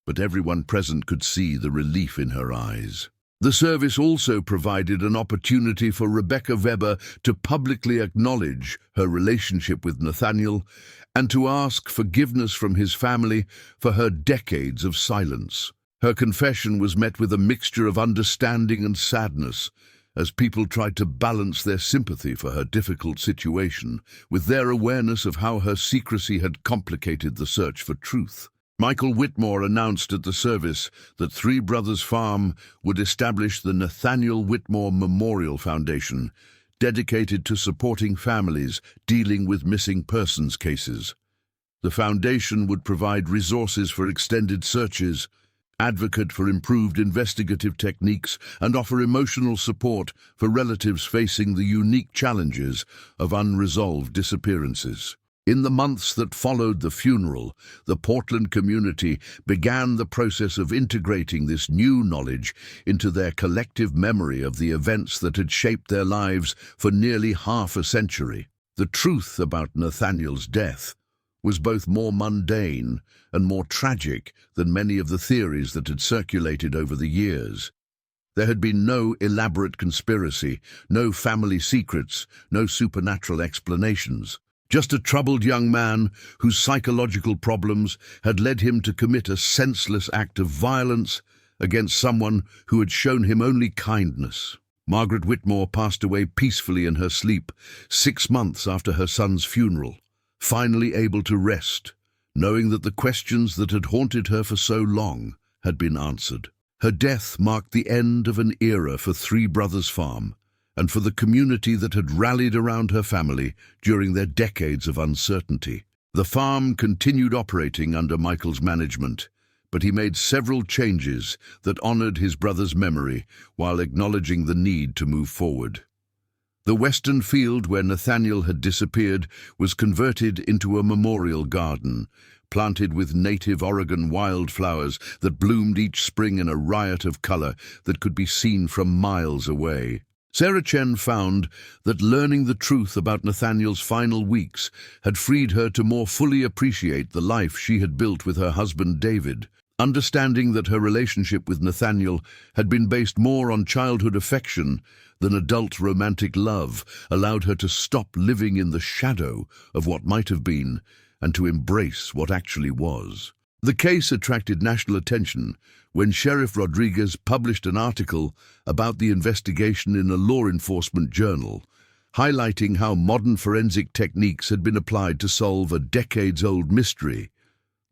but everyone present could see the relief in her eyes. The service also provided an opportunity for Rebecca Weber to publicly acknowledge her relationship with Nathaniel and to ask forgiveness from his family for her decades of silence. Her confession was met with a mixture of understanding and sadness, as people tried to balance their sympathy for her difficult situation with their awareness of how her secrecy had complicated the search for truth. Michael Whitmore announced at the service that Three Brothers Farm would establish the Nathaniel Whitmore Memorial Foundation, dedicated to supporting families dealing with missing persons cases. The foundation would provide resources for extended searches, advocate for improved investigative techniques, and offer emotional support for relatives facing the unique challenges of unresolved disappearances. In the months that followed the funeral, the Portland community began the process of integrating this new knowledge into their collective memory of the events that had shaped their lives for nearly half a century. The truth about Nathaniel's death was both more mundane and more tragic than many of the theories that had circulated over the years. There had been no elaborate conspiracy, no family secrets, no supernatural explanations. Just a troubled young man whose psychological problems had led him to commit a senseless act of violence against someone who had shown him only kindness. Margaret Whitmore passed away peacefully in her sleep 6 months after her son's funeral, finally able to rest, knowing that the questions that had haunted her for so long had been answered. Her death marked the end of an era for Three Brothers Farm and for the community that had rallied around her family during their decades of uncertainty. The farm continued operating under Michael's management, but he made several changes that honored his brother's memory while acknowledging the need to move forward. The western field where Nathaniel had disappeared was converted into a memorial garden, planted with native Oregon wildflowers that bloomed each spring in a riot of color that could be seen from miles away. Sarah Chen found that learning the truth about Nathaniel's final weeks had freed her to more fully appreciate the life she had built with her husband David. Understanding that her relationship with Nathaniel had been based more on childhood affection than adult romantic love allowed her to stop living in the shadow of what might have been and to embrace what actually was. The case attracted national attention when Sheriff Rodriguez published an article about the investigation in a law enforcement journal, highlighting how modern forensic techniques had been applied to solve a decades-old mystery.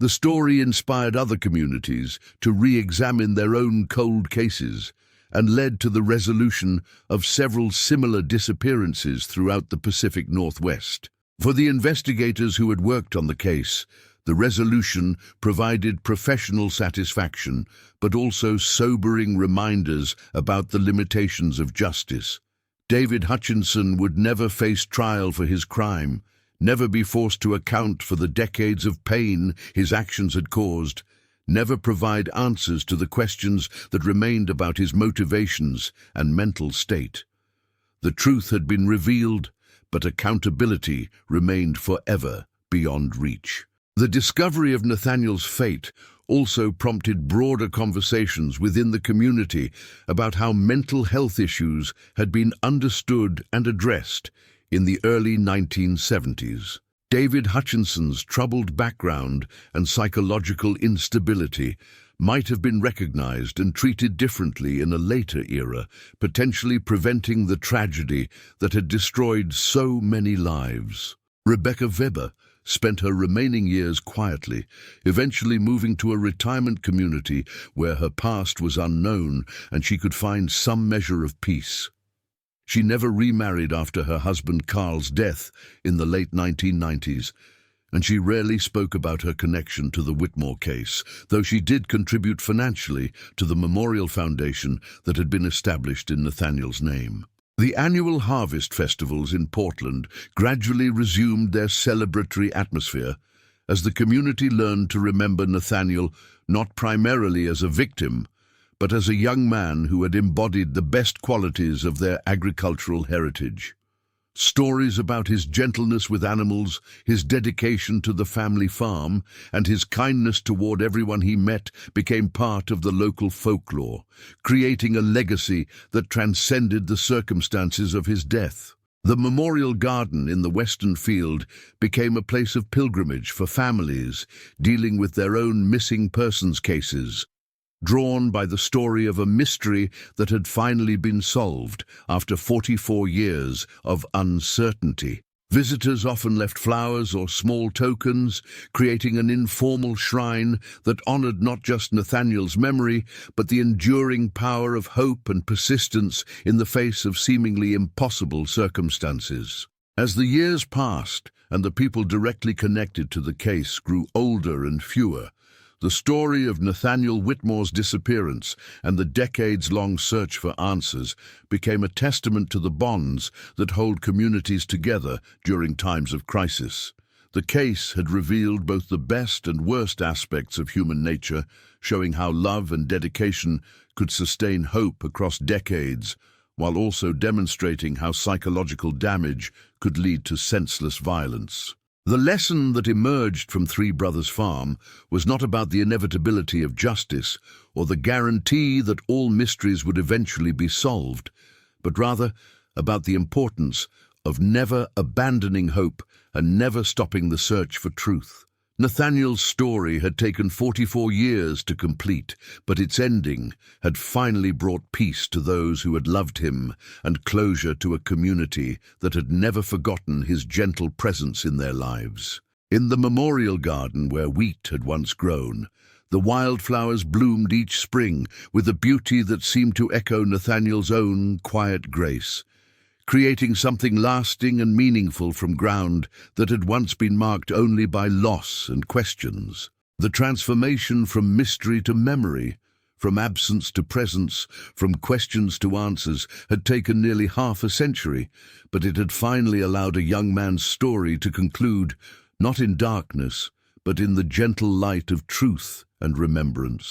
The story inspired other communities to re-examine their own cold cases and led to the resolution of several similar disappearances throughout the Pacific Northwest. For the investigators who had worked on the case, the resolution provided professional satisfaction, but also sobering reminders about the limitations of justice. David Hutchinson would never face trial for his crime, never be forced to account for the decades of pain his actions had caused, never provide answers to the questions that remained about his motivations and mental state. The truth had been revealed, but accountability remained forever beyond reach. The discovery of Nathaniel's fate also prompted broader conversations within the community about how mental health issues had been understood and addressed in the early 1970s. David Hutchinson's troubled background and psychological instability might have been recognized and treated differently in a later era, potentially preventing the tragedy that had destroyed so many lives. Rebecca Weber spent her remaining years quietly, eventually moving to a retirement community where her past was unknown and she could find some measure of peace. She never remarried after her husband Carl's death in the late 1990s, and she rarely spoke about her connection to the Whitmore case, though she did contribute financially to the memorial foundation that had been established in Nathaniel's name. The annual harvest festivals in Portland gradually resumed their celebratory atmosphere as the community learned to remember Nathaniel not primarily as a victim, but as a young man who had embodied the best qualities of their agricultural heritage. Stories about his gentleness with animals, his dedication to the family farm, and his kindness toward everyone he met became part of the local folklore, creating a legacy that transcended the circumstances of his death. The memorial garden in the Western Field became a place of pilgrimage for families dealing with their own missing persons cases, drawn by the story of a mystery that had finally been solved after 44 years of uncertainty. Visitors often left flowers or small tokens, creating an informal shrine that honored not just Nathaniel's memory, but the enduring power of hope and persistence in the face of seemingly impossible circumstances. As the years passed and the people directly connected to the case grew older and fewer, the story of Nathaniel Whitmore's disappearance and the decades-long search for answers became a testament to the bonds that hold communities together during times of crisis. The case had revealed both the best and worst aspects of human nature, showing how love and dedication could sustain hope across decades, while also demonstrating how psychological damage could lead to senseless violence. The lesson that emerged from Three Brothers Farm was not about the inevitability of justice or the guarantee that all mysteries would eventually be solved, but rather about the importance of never abandoning hope and never stopping the search for truth. Nathaniel's story had taken 44 years to complete, but its ending had finally brought peace to those who had loved him and closure to a community that had never forgotten his gentle presence in their lives. In the memorial garden where wheat had once grown, the wildflowers bloomed each spring with a beauty that seemed to echo Nathaniel's own quiet grace, creating something lasting and meaningful from ground that had once been marked only by loss and questions. The transformation from mystery to memory, from absence to presence, from questions to answers, had taken nearly half a century, but it had finally allowed a young man's story to conclude, not in darkness, but in the gentle light of truth and remembrance.